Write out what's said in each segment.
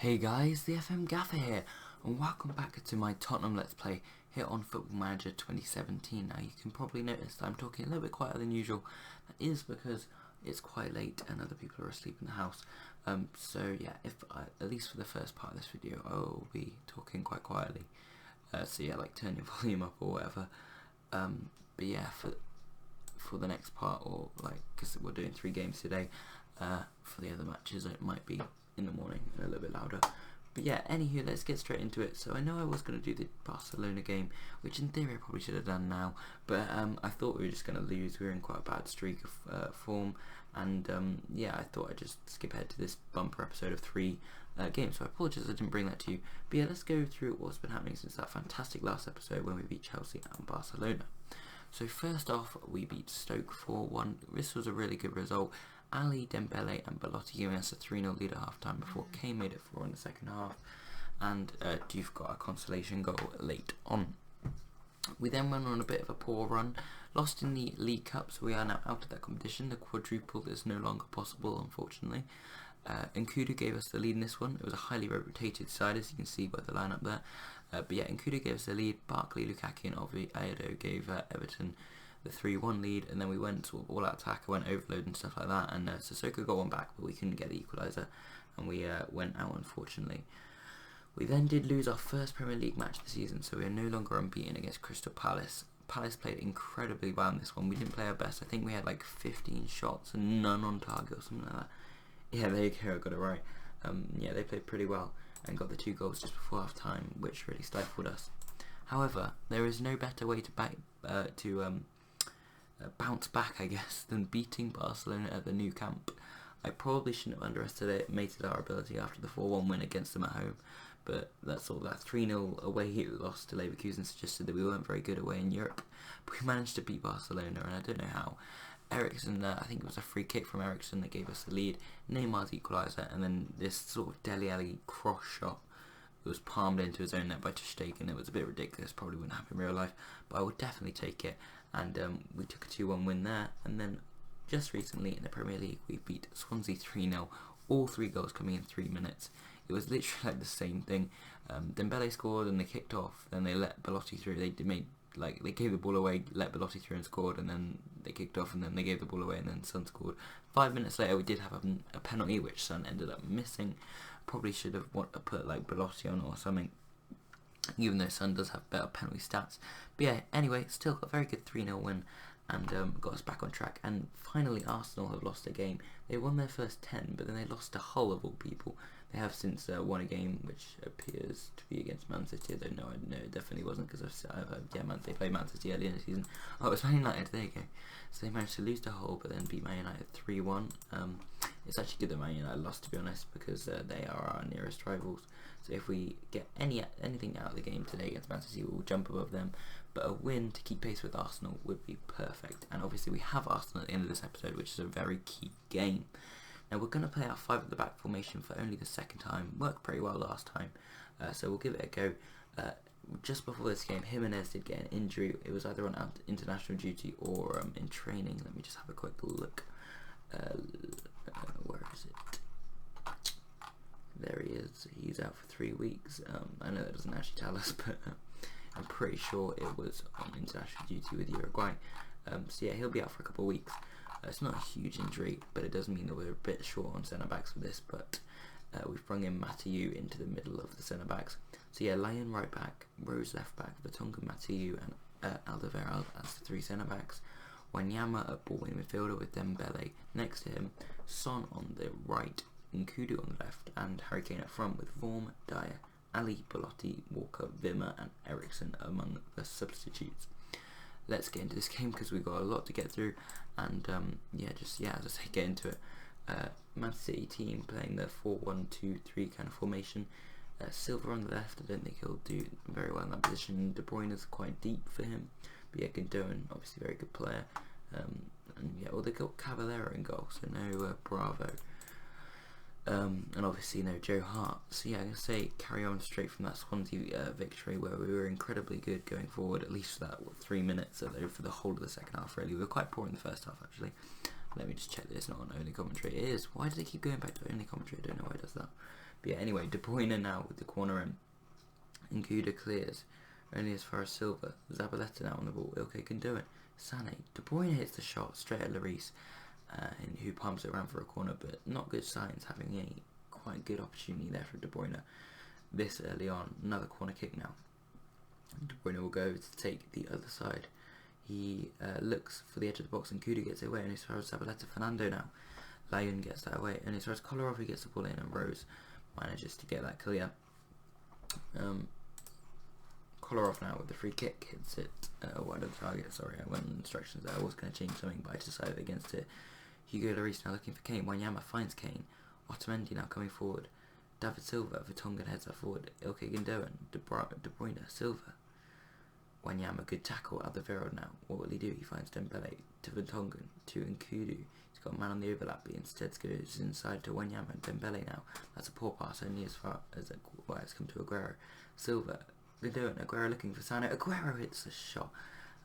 Hey guys, the FM Gaffer here, and welcome back to my Tottenham Let's Play here on Football Manager 2017. Now you can probably notice that I'm talking a little bit quieter than usual. That is because it's quite late and other people are asleep in the house. So yeah, at least for the first part of this video, I will be talking quite quietly. So yeah, like turn your volume up or whatever. But yeah, for the next part, or like, because we're doing 3 games today, for the other matches it might be in the morning and a little bit louder. But yeah, anywho, let's get straight into it. So I know I was going to do the Barcelona game, which in theory I probably should have done now, but I thought we were just going to lose. We were in quite a bad streak of form, and yeah, I thought I'd just skip ahead to this bumper episode of 3 games, so I apologise I didn't bring that to you. But yeah, let's go through what's been happening since that fantastic last episode when we beat Chelsea and Barcelona. So first off, we beat Stoke 4-1. This was a really good result. Ali, Dembele and Belotti giving us a 3-0 lead at half time before Kane made it 4 in the second half, and Diouf got a consolation goal late on. We then went on a bit of a poor run, lost in the League Cup, so we are now out of that competition. The quadruple is no longer possible, unfortunately. Incl gave us the lead in this one. It was a highly rotated side, as you can see by the lineup there. But yeah, Incl gave us the lead. Barkley, Lukaku and Oviedo gave Everton the 3-1 lead, and then we went sort of all out attack, went overload and stuff like that, and Sissoko got one back, but we couldn't get the equaliser, and we went out, unfortunately. We then did lose our first Premier League match of the season, so we are no longer unbeaten against Crystal Palace. Palace played incredibly well in this one. We didn't play our best. I think we had like 15 shots and none on target or something like that. Yeah, there you go, I got it right. Yeah, they played pretty well and got the 2 goals just before half time, which really stifled us. However, there is no better way to bounce back, I guess, than beating Barcelona at the new camp. I probably shouldn't have underestimated our ability after the 4-1 win against them at home, but that's all. That 3-0 away loss to Leverkusen suggested that we weren't very good away in Europe, but we managed to beat Barcelona, and I don't know how. Eriksen, I think it was a free kick from Eriksen that gave us the lead, Neymar's equaliser, and then this sort of Dele Alli cross shot was palmed into his own net by Ter Stegen. It was a bit ridiculous, probably wouldn't happen in real life, but I would definitely take it. And we took a 2-1 win there, and then just recently in the Premier League we beat Swansea 3-0, all 3 goals coming in 3 minutes. It was literally like the same thing. Dembele scored and they kicked off, then they let Belotti through. They gave the ball away, let Belotti through and scored, and then they kicked off and then they gave the ball away and then Son scored. 5 minutes later we did have a penalty which Son ended up missing. Probably should have put like Belotti on or something, even though Son does have better penalty stats. But yeah, anyway, still a very good 3-0 win, and got us back on track. And finally Arsenal have lost a game. They won their first 10, but then they lost to Hull of all people. They have since won a game which appears to be against Man City. I don't know, it definitely wasn't, because they played Man City earlier in the season. Oh, it was Man United, there you go. So they managed to lose to Hull, but then beat Man United 3-1. It's actually good that Man United lost, to be honest, because they are our nearest rivals. So if we get anything out of the game today against Man City, we'll jump above them. But a win to keep pace with Arsenal would be perfect. And obviously we have Arsenal at the end of this episode, which is a very key game. Now we're going to play our 5 at the back formation for only the second time. Worked pretty well last time, so we'll give it a go. Just before this game, Jimenez did get an injury. It was either on international duty or in training. Let me just have a quick look. Where is it? There he is. He's out for 3 weeks. I know that doesn't actually tell us, but I'm pretty sure it was on international duty with Uruguay. So yeah, he'll be out for a couple of weeks. It's not a huge injury, but it does mean that we're a bit short on centre-backs for this, but we've brought in Mathieu into the middle of the centre-backs. So yeah, Lyon right back, Rose left back, Vertonghen, Mathieu and Alderweireld as the 3 centre-backs. Wanyama at ball in midfielder with Dembele next to him, Son on the right, Nkudu on the left, and Harry Kane up front with Vorm, Dyer, Ali, Belotti, Walker, Wimmer and Eriksen among the substitutes. Let's get into this game because we've got a lot to get through, and as I say, get into it. Man City team playing the 4-1-2-3 kind of formation. Silva on the left. I don't think he'll do very well in that position. De Bruyne is quite deep for him, but yeah, Gundogan, obviously very good player. And yeah, well, they got Cavallero in goal, so no Bravo. And obviously no Joe Hart. So yeah, I'm going to say carry on straight from that Swansea victory, where we were incredibly good going forward, at least for that 3 minutes for the whole of the second half really. We were quite poor in the first half actually. Let me just check that it's not on only commentary. It is. Why do they keep going back to only commentary? I don't know why it does that. But yeah, anyway, De Bruyne now with the corner in. Nkuda clears, only as far as Silva. Zabaleta now on the ball. Ilkay can do it. Sané. De Bruyne hits the shot straight at Lloris, who pumps it around for a corner, but not good signs, having a quite good opportunity there for De Bruyne this early on. Another corner kick now. De Bruyne will go to take the other side. He looks for the edge of the box and Kudu gets it away, and as far as Zabaleta. Fernando now. Layun gets that away, and as far as Kolarov, he gets the ball in, and Rose manages to get that clear. Kolarov now with the free kick hits it wide of the target. Sorry, I went on instructions there. I was going to change something, but I decided against it. Hugo Lloris now looking for Kane. Wanyama finds Kane. Otamendi now coming forward. David Silva. Vertonghen heads that forward. Ilkay Gundogan. De Bruyne. Silva. Wanyama, good tackle. Alderweireld now. What will he do? He finds Dembele to Vertonghen to Nkudu. He's got a man on the overlap, but instead goes inside to Wanyama. Dembele now. That's a poor pass, only as far as it's come to Aguero. Silva. Gundogan. Aguero looking for Sané. Aguero hits the shot,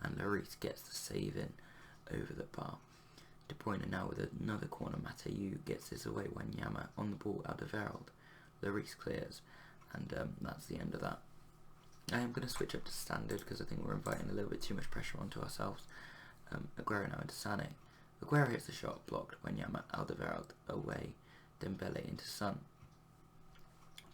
and Lloris gets the save in over the bar. De Bruyne now with another corner. Mateu gets this away. Wanyama on the ball. Alderweireld. Lloris clears, and that's the end of that. I am going to switch up to standard because I think we're inviting a little bit too much pressure onto ourselves. Aguero now into Sané. Aguero hits the shot, blocked. Wanyama, Alderweireld away. Dembele into Son.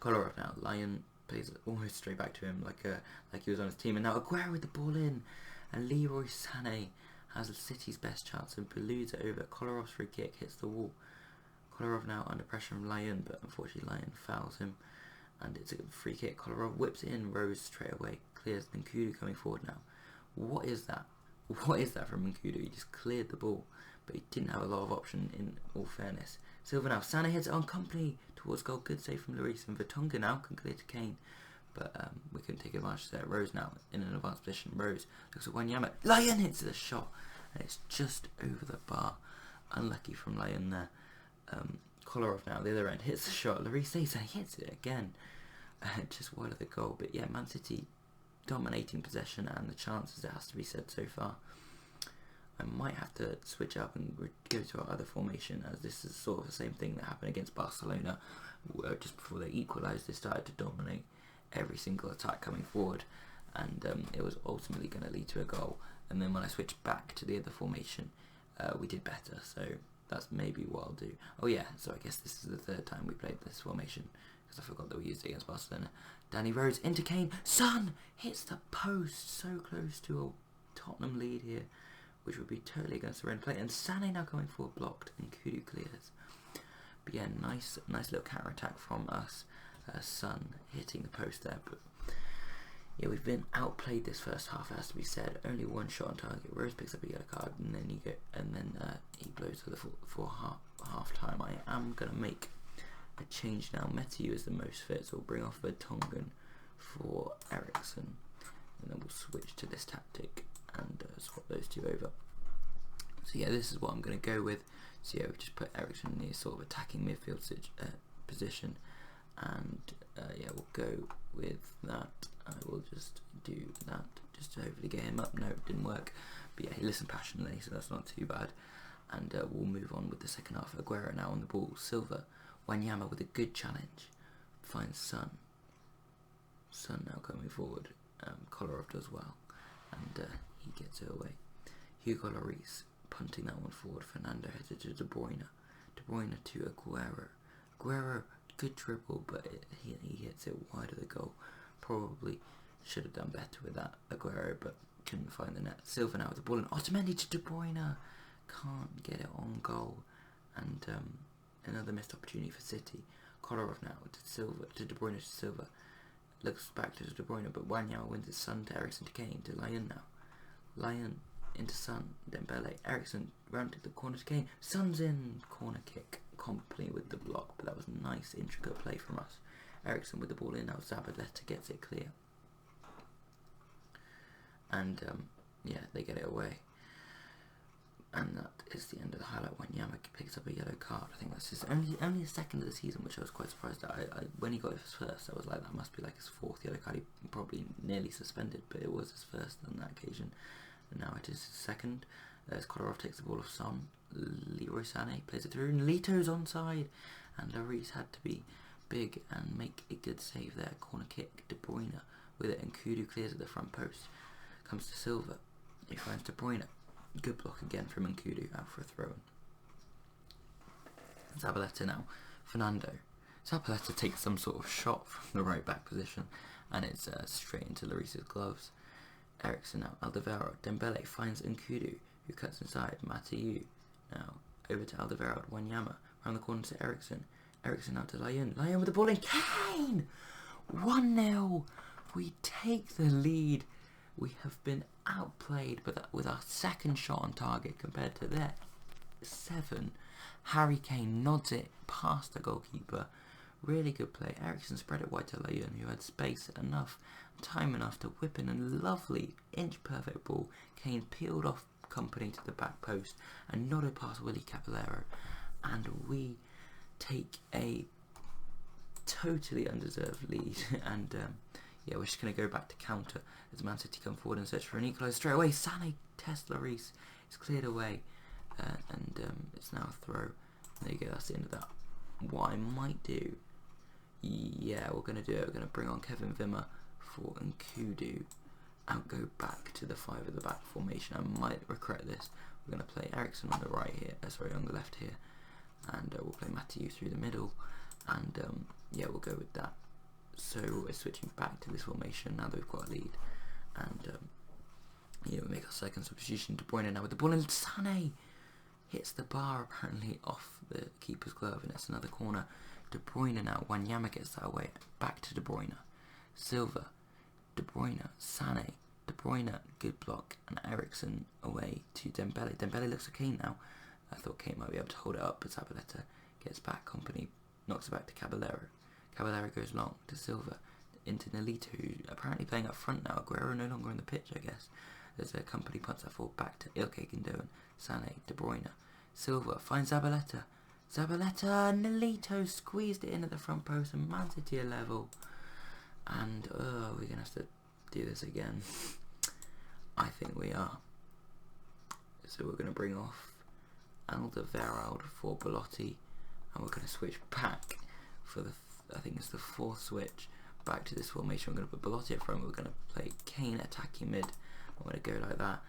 Kolarov now. Lion plays it almost straight back to him like he was on his team. And now Aguero with the ball in. And Leroy Sané has the City's best chance and balloons it over. Kolarov's free kick hits the wall. Kolarov now under pressure from Lion, but unfortunately Lion fouls him. And it's a free kick. Kolarov whips it in. Rose straight away. Clears. Nkudu coming forward now. What is that? What is that from Nkudu? He just cleared the ball, but he didn't have a lot of option in all fairness. Silva now. Sané heads it on Company towards goal. Good save from Lloris, and Vertonghen now can clear to Kane. But we couldn't take advantage there. Rose now in an advanced position. Rose looks at Wanyama. Lion hits the shot, and it's just over the bar. Unlucky from Lion there. Kolarov now, the other end, hits the shot. Lloris saves and he hits it again. Just wide of the goal. But yeah, Man City dominating possession and the chances, it has to be said, so far. I might have to switch up and go to our other formation, as this is sort of the same thing that happened against Barcelona. Where just before they equalised, they started to dominate every single attack coming forward, and it was ultimately going to lead to a goal. And then when I switched back to the other formation, we did better, so that's maybe what I'll do. Oh yeah, so I guess this is the third time we played this formation, because I forgot that we used it against Barcelona. Danny Rose into Kane. Son hits the post, so close to a Tottenham lead here, which would be totally against the run play. And Sané now coming forward, blocked, and Kudu clears. But yeah, nice little counter attack from us. Son hitting the post there, but yeah, we've been outplayed this first half, it has to be said. Only one shot on target. Rose picks up a yellow card, and then he blows for half time. I am gonna make a change now. Mateu is the most fit, so we'll bring off Vertonghen for Eriksen, and then we'll switch to this tactic and swap those two over. So yeah, this is what I'm gonna go with. So yeah, we just put Eriksen in the sort of attacking midfield position, and yeah, we'll go with that. I will just do that just to hopefully get him up. No, it didn't work, but yeah, he listened passionately, so that's not too bad. And we'll move on with the second half. Aguero now on the ball. Silva. Wanyama with a good challenge. Finds Son. Son now coming forward. Kolarov does well, and he gets it away. Hugo Lloris punting that one forward. Fernando headed to De Bruyne. De Bruyne to Aguero. Aguero, good dribble, but he hits it wide of the goal. Probably should have done better with that, Aguero, but couldn't find the net. Silva now with the ball, and Otamendi to De Bruyne. Can't get it on goal, and another missed opportunity for City. Kolarov now to De Bruyne to Silva. Looks back to De Bruyne, but Wanyama wins his Son to Eriksen to Kane to Lion now. Lion into Son, Dembele. Eriksen round to the corner to Kane. Son's in, corner kick, complete with the block, but that was nice, intricate play from us. Eriksen with the ball in now. Zabaleta gets it clear, and yeah, they get it away. And that is the end of the highlight. Wanyama picks up a yellow card. I think that's his only his second of the season, which I was quite surprised at. When he got his first, I was like, that must be like his fourth yellow card. He probably nearly suspended, but it was his first on that occasion. And now it is his second. As Kolarov takes the ball off Son. Leroy Sané plays it through, and Lito's onside. And Lloris had to be big and make a good save there. Corner kick, De Bruyne with it, and Kudu clears at the front post. Comes to Silva, he finds De Bruyne. Good block again from Nkudu, out for a throw-in. Zabaleta now, Fernando. Zabaleta takes some sort of shot from the right back position, and it's straight into Lloris's gloves. Eriksen now, Alderweireld. Dembele finds Nkudu, who cuts inside. Mathieu now over to Alderweireld. Wanyama around the corner to Eriksen. Eriksen out to Lyon. Lyon with the ball in. Kane! 1-0. We take the lead. We have been outplayed, but with our second shot on target compared to their 7. Harry Kane nods it past the goalkeeper. Really good play. Eriksen spread it wide to Lyon, who had time enough to whip in a lovely inch-perfect ball. Kane peeled off Company to the back post and nodded past Willy Caballero, and we take a totally undeserved lead. And yeah, we're just going to go back to counter as Man City come forward and search for an equaliser straight away. Sané tests Lloris. It's cleared away, and it's now a throw. There you go, that's the end of that. What I might do, yeah, we're going to do it. We're going to bring on Kevin Wimmer for Nkudu and go back to the 5 at the back formation. I might regret this. We're going to play Eriksen on the right here, on the left here, and we'll play Mathieu through the middle, and yeah, we'll go with that. So we're switching back to this formation now that we've got a lead, and yeah, we make our second substitution. De Bruyne now with the ball, and Sané hits the bar apparently off the keeper's glove, and it's another corner. De Bruyne now. Wanyama gets that away. Back to De Bruyne. Silva. De Bruyne. Sané. De Bruyne. Good block. And Eriksen away to Dembele. Dembele looks okay now. I thought Kane might be able to hold it up, but Zabaleta gets back. Company knocks it back to Caballero. Caballero goes long to Silva. Into Nolito, who's apparently playing up front now. Aguero no longer on the pitch, I guess. There's a Company punts that forward back to Ilkay Gundogan. Sané. De Bruyne. Silva finds Zabaleta. Zabaleta, Nolito squeezed it in at the front post, and Man City are level. And we're going to have to do this again. I think we are. So we're going to bring off Alderweireld for Belotti, and we're going to switch back for the, I think it's the 4th switch, back to this formation. We're going to put Belotti up front. We're going to play Kane attacking mid. We're going to go like that,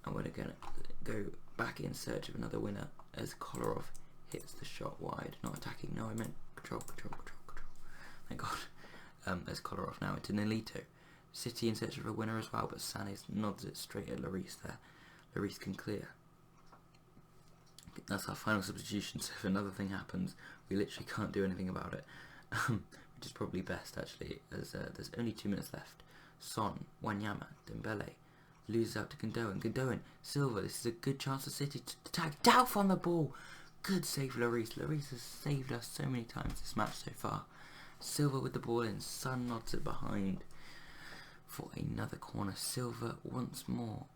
and we're going to go back in search of another winner as Kolarov hits the shot wide. Not attacking, no, I meant control. Thank God. There's Kolarov now into Nolito. City in search of a winner as well, but Sané nods it straight at Lloris there. Lloris can clear. That's our final substitution, so if another thing happens, we literally can't do anything about it. Which is probably best, actually, as there's only 2 minutes left. Son, Wanyama, Dembele loses out to Gundogan, Silva. This is a good chance for City to tag. Doubt on the ball. Good save, Lloris. Lloris has saved us so many times this match so far. Silva with the ball in. Son nods it behind for another corner. Silva once more.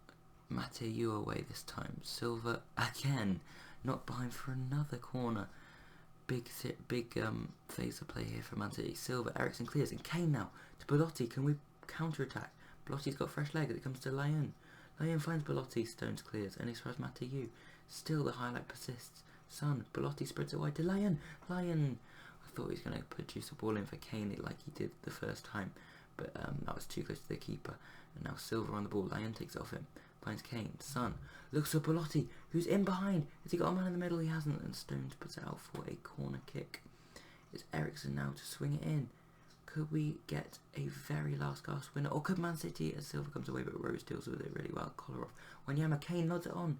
Mathieu away this time. Silva again. Knocked behind for another corner. Big phaser play here for Man City. Silva, Eriksen clears, and Kane now to Belotti. Can we counter-attack? Belotti's got fresh leg as it comes to Lyon. Lyon finds Belotti, Stones clears, and he throws Mathieu. Still the highlight persists. Son, Belotti spreads it wide to Lyon. Lyon, I thought he was going to produce a ball in for Kane like he did the first time, but that was too close to the keeper. And now Silva on the ball. Lyon takes it off him. Finds Kane. Son looks for Belotti, who's in behind. Has he got a man in the middle? He hasn't, and Stones puts it out for a corner kick. It's Eriksen now to swing it in. Could we get a very last gasp winner? Or could Man City, as Silva comes away, but Rose deals with it really well. Kolarov. Wanyama, Kane nods it on.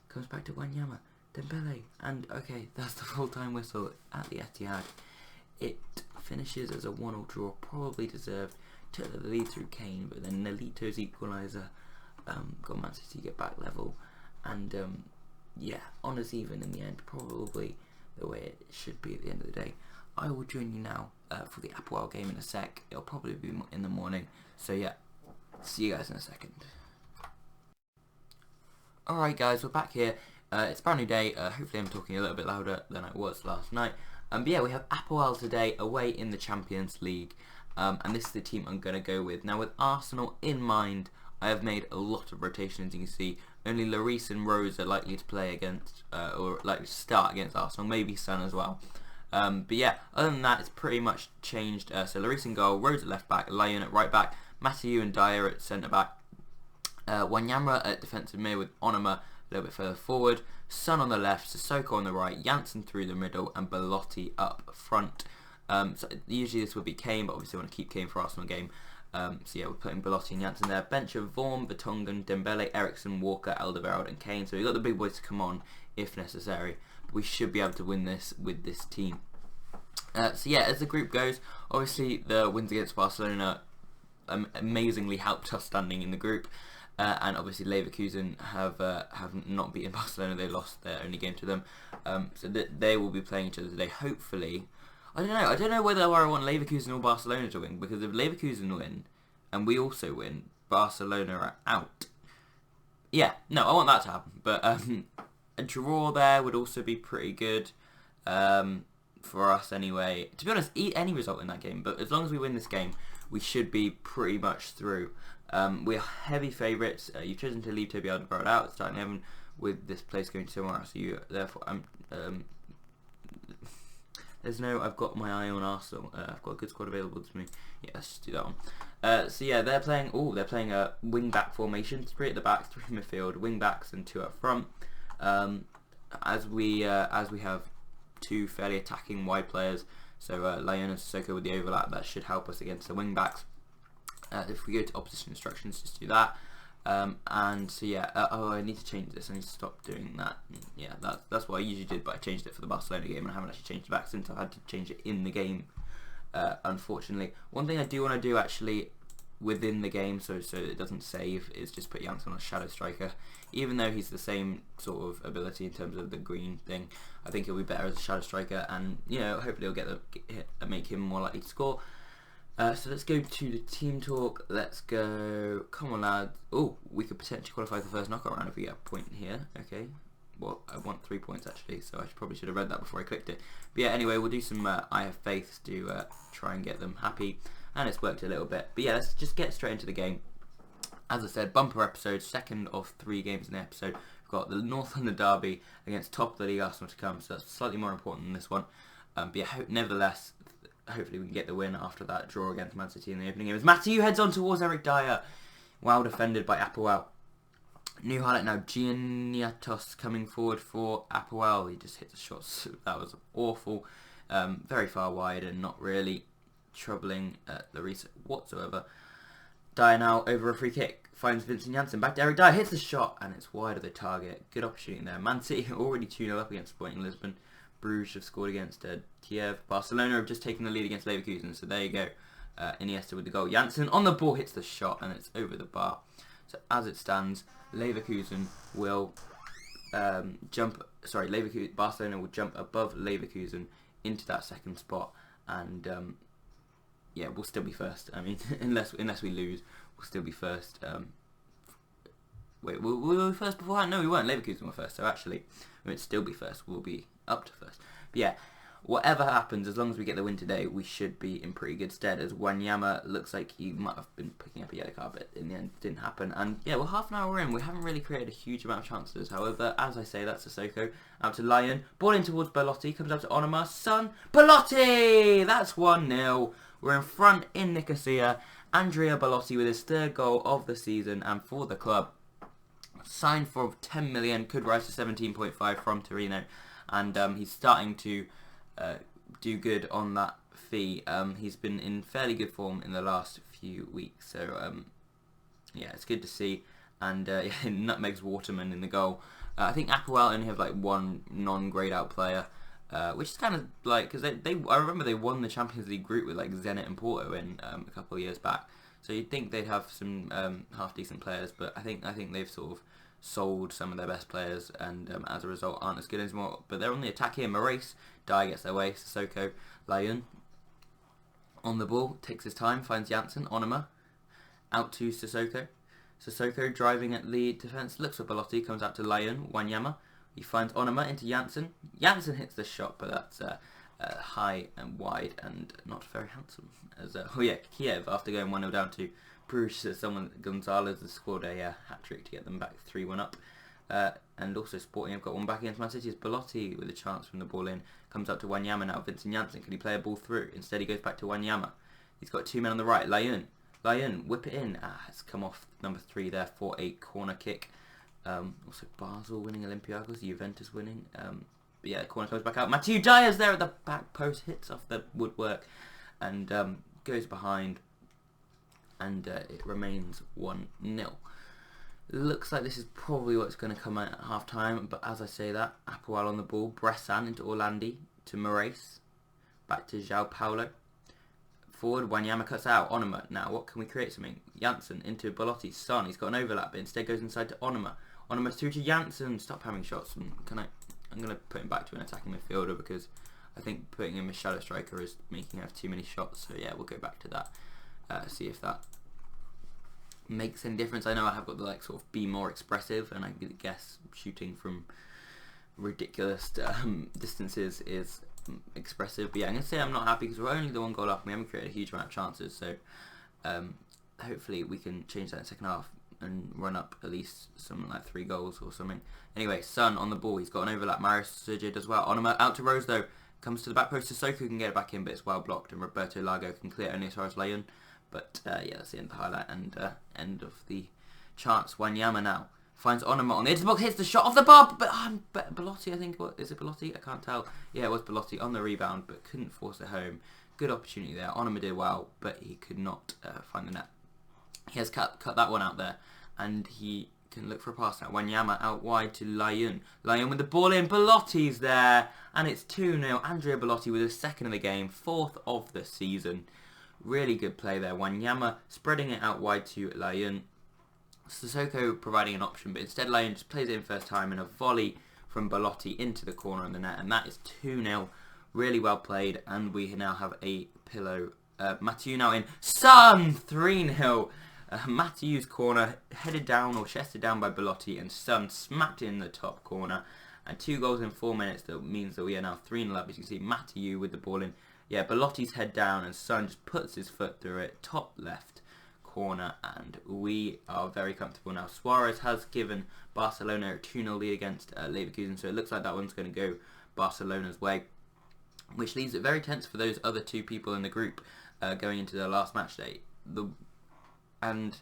Comes back to Wanyama. Dembele. And, okay, that's the full-time whistle at the Etihad. It finishes as a 1-1 draw, probably deserved. Took the lead through Kane, but then Nolito's equaliser got Man City get back level. And, yeah, honours even in the end. Probably the way it should be at the end of the day. I will join you now for the Applewell game in a sec. It'll probably be in the morning. So yeah, see you guys in a second. Alright guys, we're back here. It's a brand new day. Hopefully I'm talking a little bit louder than I was last night. But yeah, we have Applewell today away in the Champions League. And this is the team I'm going to go with. Now with Arsenal in mind, I have made a lot of rotations. You can see only Lloris and Rose are likely to play against, or likely to start against Arsenal. Maybe Son as well. But yeah, other than that, it's pretty much changed. So Lloris in goal, Rhodes at left back, Lyon at right back, Matthew and Dyer at centre back, Wanyama at defensive mid with Onoma a little bit further forward, Son on the left, Sissoko on the right, Janssen through the middle, and Belotti up front. So usually this would be Kane, but obviously I want to keep Kane for Arsenal game. So yeah, we're putting Belotti and Janssen there. Bench of Vorm, Vertonghen, Dembele, Eriksson, Walker, Alderweireld and Kane. So we've got the big boys to come on if necessary. But we should be able to win this with this team. So yeah, as the group goes, obviously the wins against Barcelona amazingly helped us standing in the group. And obviously Leverkusen have not beaten Barcelona. They lost their only game to them. So they will be playing each other today. Hopefully, I don't know whether I want Leverkusen or Barcelona to win, because if Leverkusen win and we also win, Barcelona are out. Yeah, no, I want that to happen. But a draw there would also be pretty good for us anyway. To be honest, any result in that game, but as long as we win this game, we should be pretty much through. We're heavy favourites. You've chosen to leave Toby Alderweireld out, starting 11 with this place going to somewhere else. So therefore, I've got my eye on Arsenal. I've got a good squad available to me. Yeah, let's just do that one. So yeah, they're playing a wing back formation, 3 at the back, 3 in midfield, wing backs and 2 up front. As we have 2 fairly attacking wide players, so Lyon and Sissoko with the overlap, that should help us against the wing backs. If we go to opposition instructions, just do that. And so yeah, I need to change this. I need to stop doing that. Yeah, that's what I usually did, but I changed it for the Barcelona game, and I haven't actually changed it back since. I had to change it in the game, unfortunately. One thing I do want to do actually within the game, so it doesn't save, is just put Janssen on a shadow striker. Even though he's the same sort of ability in terms of the green thing, I think he'll be better as a shadow striker, and hopefully he'll make him more likely to score. So let's go to the team talk. Let's go. Come on, lads. Oh, we could potentially qualify for the first knockout round if we get a point here. Okay. Well, I want 3 points actually, so I probably should have read that before I clicked it. But yeah, anyway, we'll do some I have faith to try and get them happy, and it's worked a little bit. But yeah, let's just get straight into the game. As I said, bumper episode, second of 3 games in the episode. We've got the North London derby against top of the league Arsenal to come, so that's slightly more important than this one. But yeah, nevertheless, hopefully we can get the win after that draw against Man City in the opening game. As Matthew heads on towards Eric Dyer. Well defended by Apoel. New highlight now. Gianniatos coming forward for Apoel. He just hit the shots. That was awful. Very far wide and not really troubling Lloris whatsoever. Dyer now over a free kick. Finds Vincent Janssen. Back to Eric Dyer. Hits the shot and it's wide of the target. Good opportunity there. Man City already 2-0 up against Sporting Lisbon. Bruges have scored against Kiev. Barcelona have just taken the lead against Leverkusen, so there you go. Iniesta with the goal. Janssen on the ball hits the shot and it's over the bar. So as it stands, Leverkusen will Barcelona will jump above Leverkusen into that second spot, and yeah, we'll still be first. I mean, unless we lose, we'll still be first. Wait, we were first beforehand? No, we weren't. Leverkusen were first, so actually, we'd still be first. We'll be up to first. But yeah, whatever happens, as long as we get the win today, we should be in pretty good stead, as Wanyama looks like he might have been picking up a yellow card, but in the end it didn't happen. And yeah, we're half an hour in. We haven't really created a huge amount of chances. However, as I say, that's Sissoko. Out to Lyon. Ball in towards Belotti. Comes up to Onoma. Son. Belotti! That's 1-0. We're in front in Nicosia. Andrea Belotti with his 3rd goal of the season and for the club. Signed for 10 million, could rise to 17.5 from Torino, and he's starting to do good on that fee. He's been in fairly good form in the last few weeks, so yeah, it's good to see. And yeah, nutmegs Waterman in the goal. I think Apoel only have like 1 non-grayed out player, which is kind of like, because I remember they won the Champions League group with like Zenit and Porto in a couple of years back. So you'd think they'd have some half decent players, but I think they've sort of sold some of their best players, and as a result aren't as good anymore. But they're on the attack here. Maurice, Dyer gets their way. Sissoko, Lyon on the ball, takes his time, finds Janssen. Onoma out to Sissoko. Sissoko driving at lead defence, looks for Belotti, comes out to Lyon. Wanyama, he finds Onoma into Janssen. Janssen hits the shot, but that's high and wide and not very handsome. As oh yeah, Kiev, after going 1-0 down to Bruges, Gonzalez has scored a hat-trick to get them back 3-1 up. And also Sporting have got one back against Man City. It's Belotti with a chance from the ball in. Comes up to Wanyama now. Vincent Janssen, can he play a ball through? Instead he goes back to Wanyama. He's got 2 men on the right. Layun, whip it in. It's come off number 3 there for a corner kick. Also Basel winning, Olympiacos, Juventus winning. But yeah, the corner comes back out. Mathieu Dyer's there at the back post, hits off the woodwork and goes behind. And it remains 1-0. Looks like this is probably what's going to come at half time, but as I say that, Apoel on the ball, Bressan into Orlandi, to Moraes, back to João Paulo, forward, Wanyama cuts out, Onuma, now what can we create something? Janssen into Belotti, Son, he's got an overlap, but instead goes inside to Onuma, Onuma through to Janssen, stop having shots, and I'm going to put him back to an attacking midfielder, because I think putting him as shadow striker is making him have too many shots, so yeah, we'll go back to that, see if that makes any difference. I know I have got the sort of be more expressive, and I guess shooting from ridiculous distances is expressive, but yeah, I'm going to say I'm not happy because we're only the 1 goal up and we haven't created a huge amount of chances, so hopefully we can change that in the second half and run up at least something like 3 goals or something. Anyway, Son on the ball, he's got an overlap, Mario Sergio does well, Onuma out to Rose though, comes to the back post, Sissoko can get it back in but it's well blocked, and Roberto Lago can clear only as far as Layun. But yeah, that's the end of the highlight and end of the chance. Wanyama now finds Onuma on the edge of the box, hits the shot off the bar, but Belotti, I think, is it Belotti? I can't tell. Yeah, it was Belotti on the rebound, but couldn't force it home. Good opportunity there. Onuma did well, but he could not find the net. He has cut that one out there, and he can look for a pass now. Wanyama out wide to Layun. Layun with the ball in, Belotti's there, and it's 2-0. Andrea Belotti with his 2nd of the game, 4th of the season. Really good play there. Wanyama spreading it out wide to Layun. Sissoko providing an option, but instead Layun just plays it in first time and a volley from Belotti into the corner of the net, and that is 2-0. Really well played, and we now have a pillow. Mathieu now in. Son! 3-0. Mathieu's corner headed down or chested down by Belotti, and Son smacked in the top corner. And 2 goals in 4 minutes. That means that we are now 3-0 up. As you can see, Mathieu with the ball in. Yeah, Belotti's head down and Son just puts his foot through it, top left corner, and we are very comfortable now. Suarez has given Barcelona a 2-0 lead against Leverkusen, so it looks like that one's going to go Barcelona's way, which leaves it very tense for those other 2 people in the group going into their last match day. And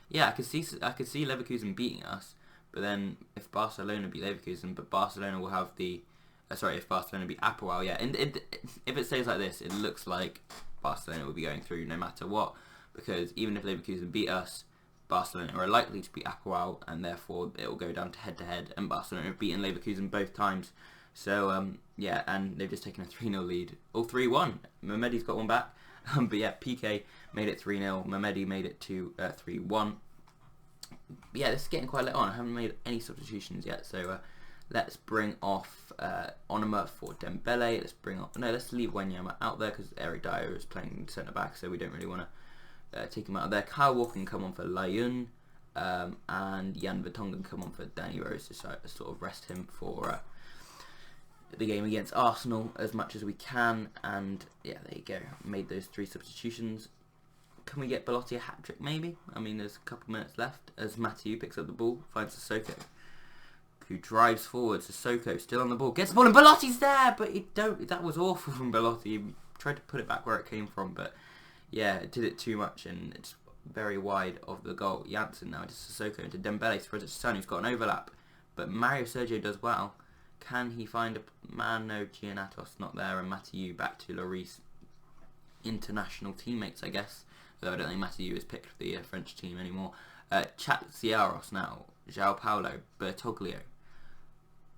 yeah, I could see Leverkusen beating us, but then if Barcelona beat Leverkusen, but Barcelona will have the if Barcelona beat Apoel, yeah, and if it stays like this, it looks like Barcelona will be going through no matter what, because even if Leverkusen beat us, Barcelona are likely to beat Apoel, and therefore it will go down to head-to-head, and Barcelona have beaten Leverkusen both times. So, yeah, and they've just taken a 3-0 lead. Or 3-1. Mehmedi's got one back. But yeah, PK made it 3-0. Mehmedi made it to 3-1. Yeah, this is getting quite late on. I haven't made any substitutions yet, so let's bring off Onuma for Dembele. Let's leave Wanyama out there because Eric Dyer is playing centre back, so we don't really want to take him out of there. Kyle Walker can come on for Layun, and Jan Vertonghen can come on for Danny Rose to sort of rest him for the game against Arsenal as much as we can. And yeah, there you go. Made those 3 substitutions. Can we get Belotti a hat-trick maybe? I mean, there's a couple minutes left as Mathieu picks up the ball, finds Sissoko, who drives forward. Sissoko still on the ball, gets the ball, and Belotti's there, but that was awful from Belotti. He tried to put it back where it came from, but yeah, it did it too much, and it's very wide of the goal. Janssen now into Sissoko, into Dembele, spreads it to Son, who's got an overlap, but Mario Sergio does well. Can he find a man? No, Giannatos not there, and Mathieu back to Lloris. International teammates, I guess, though I don't think Mathieu has picked the French team anymore. Chatsiaros now, João Paulo, Bertoglio,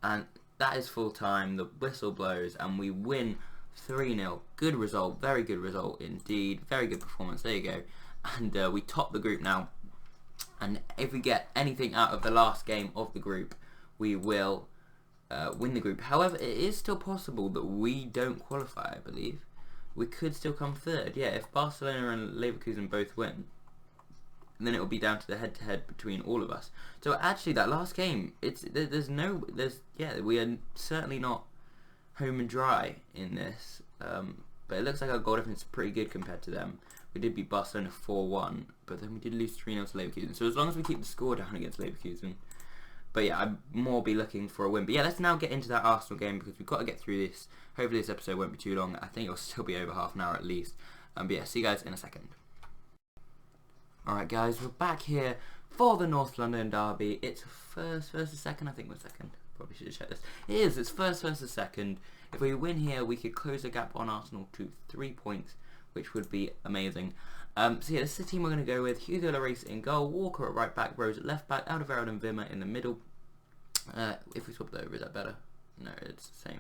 and that is full time. The whistle blows and we win 3-0. Good result, very good result indeed, very good performance, there you go. And we top the group now, and if we get anything out of the last game of the group, we will win the group. However, it is still possible that we don't qualify, I believe. We could still come 3rd. Yeah, if Barcelona and Leverkusen both win, then it will be down to the head-to-head between all of us. So actually, that last game, we are certainly not home and dry in this. But it looks like our goal difference is pretty good compared to them. We did beat Barcelona 4-1, but then we did lose 3-0 to Leverkusen. So as long as we keep the score down against Leverkusen, But yeah, I'd more be looking for a win. But yeah, let's now get into that Arsenal game because we've got to get through this. Hopefully this episode won't be too long. I think it'll still be over half an hour at least. But yeah, see you guys in a second. Alright guys, we're back here for the North London derby. It's first versus second. I think we're second. Probably should have checked this. It is. It's first versus second. If we win here, we could close the gap on Arsenal to 3 points, which would be amazing. So yeah, this is the team we're going to go with. Hugo Lloris in goal, Walker at right back, Rose at left back, Alderweireld and Wimmer in the middle. If we swap it over, is that better? No, it's the same.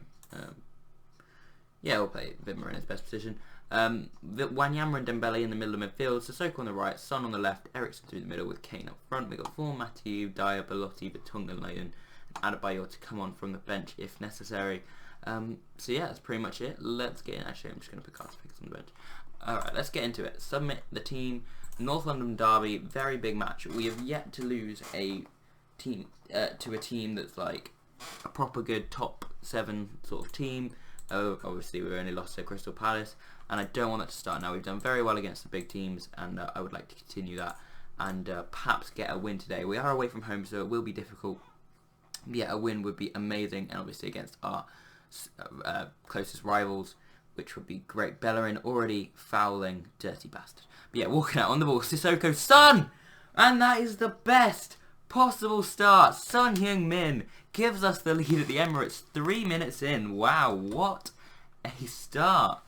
Yeah, we'll play Wimmer in his best position. Wanyama and Dembele in the middle of midfield, Sissoko on the right, Son on the left, Eriksen through the middle with Kane up front. We've got Vaughan, Mathieu, Dyer, Belotti, Vertonghen, Lyon, and Adebayor to come on from the bench if necessary. So yeah, that's pretty much it. Let's get in. Actually, I'm just going to put Carter on the bench. Alright, let's get into it. Submit the team. North London derby, very big match. We have yet to lose a team to a team that's like a proper good top 7 sort of team. Obviously, we only lost to Crystal Palace, and I don't want that to start now. We've done very well against the big teams, and I would like to continue that and perhaps get a win today. We are away from home, so it will be difficult. But yeah, a win would be amazing, and obviously against our closest rivals, which would be great. Bellerin already fouling, dirty bastard. But yeah, walking out on the ball, Sissoko, Son! And that is the best possible start. Son Heung-min gives us the lead at the Emirates 3 minutes in. Wow, what a start.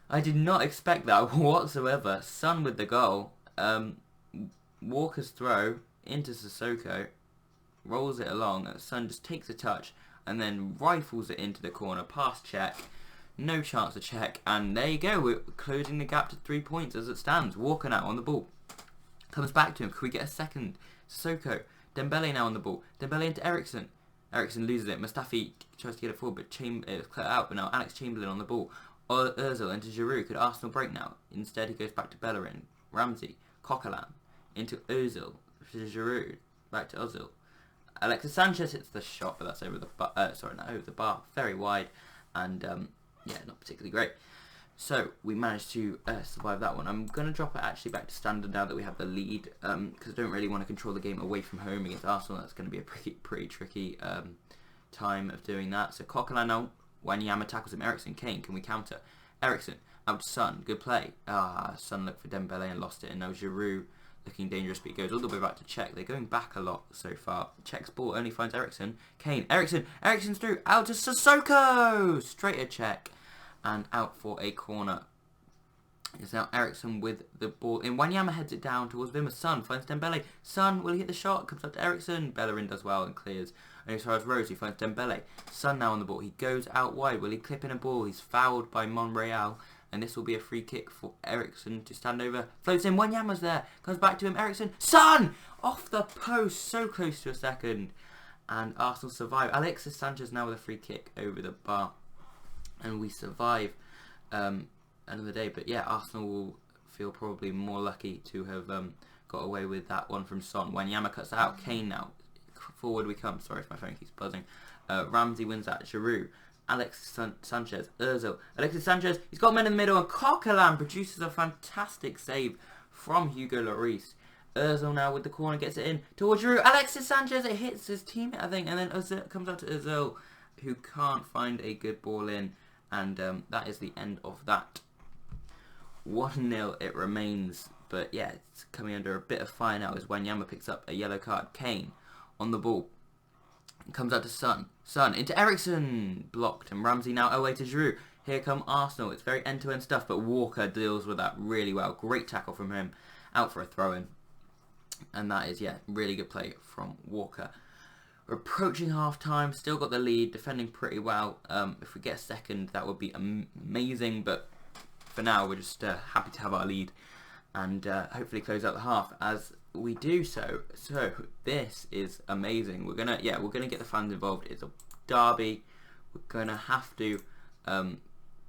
I did not expect that whatsoever. Son with the goal. Walker's throw into Sissoko. Rolls it along. Son just takes a touch and then rifles it into the corner. Pass check. No chance to check. And there you go. We're closing the gap to 3 points as it stands. Walker now on the ball. Comes back to him. Can we get a second? Sissoko. Dembele now on the ball. Dembele into Eriksen. Eriksen loses it. Mustafi tries to get it forward, but it was cut out. But now Alex Chamberlain on the ball. Ozil into Giroud. Could Arsenal break now? Instead, he goes back to Bellerin. Ramsey. Coquelin. Into Ozil. To Giroud. Back to Ozil. Alexis Sanchez hits the shot, but that's over the bar. Not over the bar. Very wide. And, yeah, not particularly great. So, we managed to survive that one. I'm going to drop it actually back to standard now that we have the lead, because I don't really want to control the game away from home against Arsenal. That's going to be a pretty tricky time of doing that. So, Coquelin now, Wanyama tackles him. Eriksen, Kane, can we counter? Eriksen, out to Son, good play. Son looked for Dembele and lost it, and now Giroud looking dangerous, but he goes all the way back to Czech. They're going back a lot so far. Czech's ball only finds Eriksen. Kane, Eriksen's through, out to Sissoko! Straight at Czech. And out for a corner. It's now Eriksen with the ball. In Wanyama heads it down towards Wimmer. Son finds Dembele. Son, will he hit the shot? Comes up to Eriksen. Bellerin does well and clears. And as far as Rose, he finds Dembele. Son now on the ball. He goes out wide. Will he clip in a ball? He's fouled by Monreal. And this will be a free kick for Eriksen to stand over. Floats in. Wanyama's there. Comes back to him. Eriksen. Son! Off the post. So close to a second. And Arsenal survive. Alexis Sanchez now with a free kick over the bar. And we survive another day. But yeah, Arsenal will feel probably more lucky to have got away with that one from Son. Wanyama cuts out. Kane now. Forward we come. Sorry if my phone keeps buzzing. Ramsey wins that. Giroud. Alexis Sanchez. Ozil. Alexis Sanchez. He's got men in the middle. And Coquelin produces a fantastic save from Hugo Lloris. Ozil now with the corner. Gets it in towards Giroud. Alexis Sanchez. It hits his teammate, I think. And then Ozil comes out to Ozil, who can't find a good ball in. And that is the end of that. 1-0 it remains. But yeah, it's coming under a bit of fire now as Wanyama picks up a yellow card. Kane on the ball. Comes out to Son. Son into Eriksen. Blocked. And Ramsey now away to Giroud. Here come Arsenal. It's very end-to-end stuff. But Walker deals with that really well. Great tackle from him. Out for a throw-in. And that is, yeah, really good play from Walker. We're approaching half-time, still got the lead, defending pretty well. If we get a second, that would be amazing, but for now, we're just happy to have our lead and hopefully close out the half as we do so. So, this is amazing. We're gonna get the fans involved. It's a derby. We're gonna have to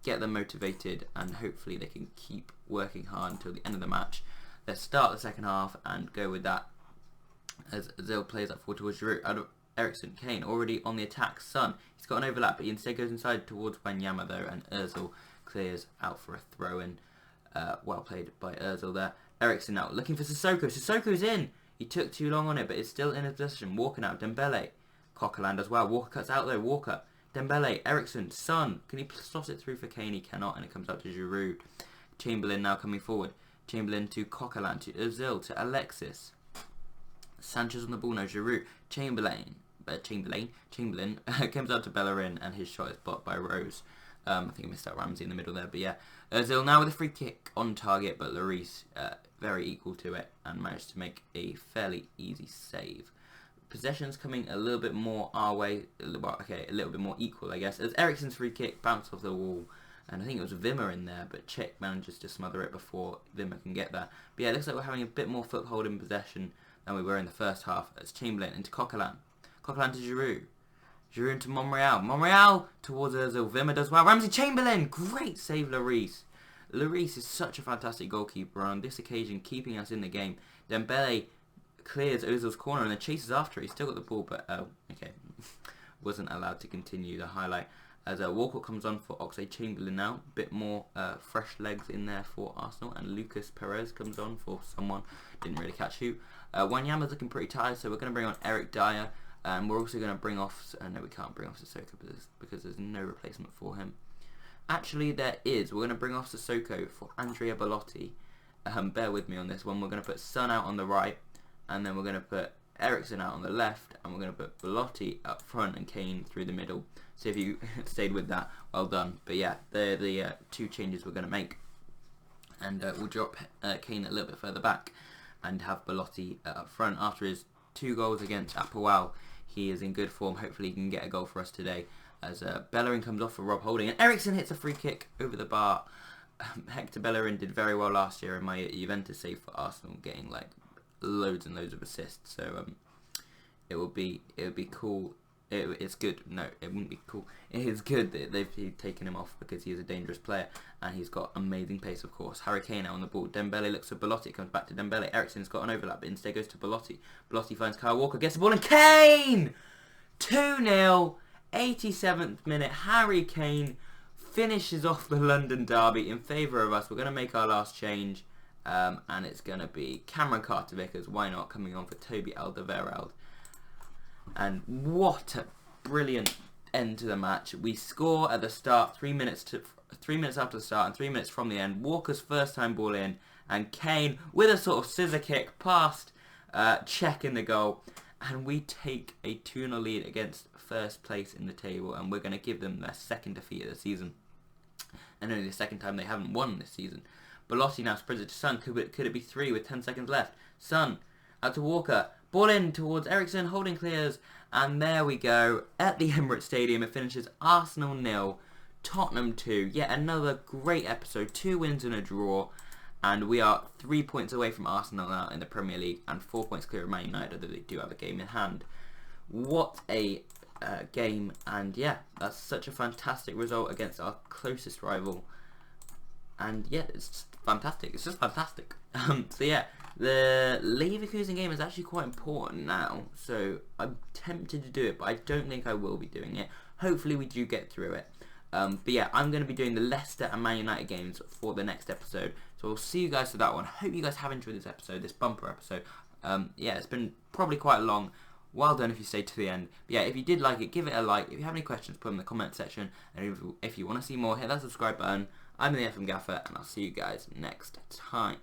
get them motivated and hopefully they can keep working hard until the end of the match. Let's start the second half and go with that as Ozil plays that forward towards Giroud. Eriksen, Kane already on the attack. Son, he's got an overlap, but he instead goes inside towards Wanyama though, and Ozil clears out for a throw-in. Well played by Ozil there. Eriksen now looking for Sissoko. Sissoko's in. He took too long on it, but it's still in his possession. Walker now, Dembele. Coquelin as well. Walker cuts out though. Walker. Dembele. Ericsson. Son. Can he slot it through for Kane? He cannot, and it comes out to Giroud. Chamberlain now coming forward. Chamberlain to Coquelin, to Ozil, to Alexis. Sanchez on the ball now. Giroud. Chamberlain comes out to Bellerin, and his shot is blocked by Rose. I think I missed out Ramsey in the middle there, but yeah. Ozil now with a free kick on target, but Lloris very equal to it and managed to make a fairly easy save. Possession's coming a little bit more our way, a little bit more equal, I guess. As Eriksen's free kick bounced off the wall, and I think it was Wimmer in there, but Cech manages to smother it before Wimmer can get there. But yeah, it looks like we're having a bit more foothold in possession than we were in the first half. As Chamberlain into Coquelin. Coquelin to Giroud. Giroud to Monreal. Monreal towards Ozil. Wimmer does well. Ramsey Chamberlain. Great save, Lloris. Lloris is such a fantastic goalkeeper on this occasion, keeping us in the game. Dembele clears Ozil's corner and then chases after it. He's still got the ball, but okay. Wasn't allowed to continue the highlight. As Walcott comes on for Oxlade-Chamberlain now. Bit more fresh legs in there for Arsenal. And Lucas Perez comes on for someone. Didn't really catch who. Wanyama's looking pretty tired, so we're going to bring on Eric Dyer. And we're also going to bring off... no, we can't bring off Sissoko because there's no replacement for him. Actually, there is. We're going to bring off Sissoko for Andrea Belotti. Bear with me on this one. We're going to put Son out on the right. And then we're going to put Ericsson out on the left. And we're going to put Belotti up front and Kane through the middle. So if you stayed with that, well done. But yeah, they're the two changes we're going to make. And we'll drop Kane a little bit further back. And have Belotti up front. After his 2 goals against Apoel, he is in good form. Hopefully he can get a goal for us today. As Bellerin comes off for Rob Holding. And Ericsson hits a free kick over the bar. Hector Bellerin did very well last year in my Juventus save for Arsenal, getting like loads and loads of assists. So it would be cool. It's good. No, it wouldn't be cool. It is good that they've taken him off because he is a dangerous player and he's got amazing pace, of course. Harry Kane out on the ball. Dembele looks for Belotti. Comes back to Dembele. Ericsson's got an overlap, but instead goes to Belotti. Belotti finds Kyle Walker, gets the ball, and Kane! 2-0. 87th minute. Harry Kane finishes off the London derby in favour of us. We're going to make our last change, and it's going to be Cameron Carter-Vickers. Why not? Coming on for Toby Alderweireld. And what a brilliant end to the match. We score at the start, 3 minutes after the start and 3 minutes from the end. Walker's first time ball in, and Kane with a sort of scissor kick past Cech in the goal. And we take a 2-0 lead against first place in the table, and we're going to give them their second defeat of the season. And only the second time they haven't won this season. Belotti now spreads it to Son. Could it be 3 with 10 seconds left? Son out to Walker. Ball in towards Ericsson. Holding clears. And there we go. At the Emirates Stadium, it finishes Arsenal 0, Tottenham 2. Yet another great episode. 2 wins and a draw. And we are 3 points away from Arsenal now in the Premier League and 4 points clear of Man United, although they do have a game in hand. What a game, and yeah, that's such a fantastic result against our closest rival. And yeah, it's just fantastic. It's just fantastic. So yeah, the Leverkusen game is actually quite important now. So I'm tempted to do it, but I don't think I will be doing it. Hopefully we do get through it. But yeah, I'm going to be doing the Leicester and Man United games for the next episode. So we'll see you guys for that one. Hope you guys have enjoyed this episode, this bumper episode. Yeah, it's been probably quite long. Well done if you stayed to the end. But yeah, if you did like it, give it a like. If you have any questions, put them in the comment section. And if you want to see more, hit that subscribe button. I'm the FM Gaffer, and I'll see you guys next time.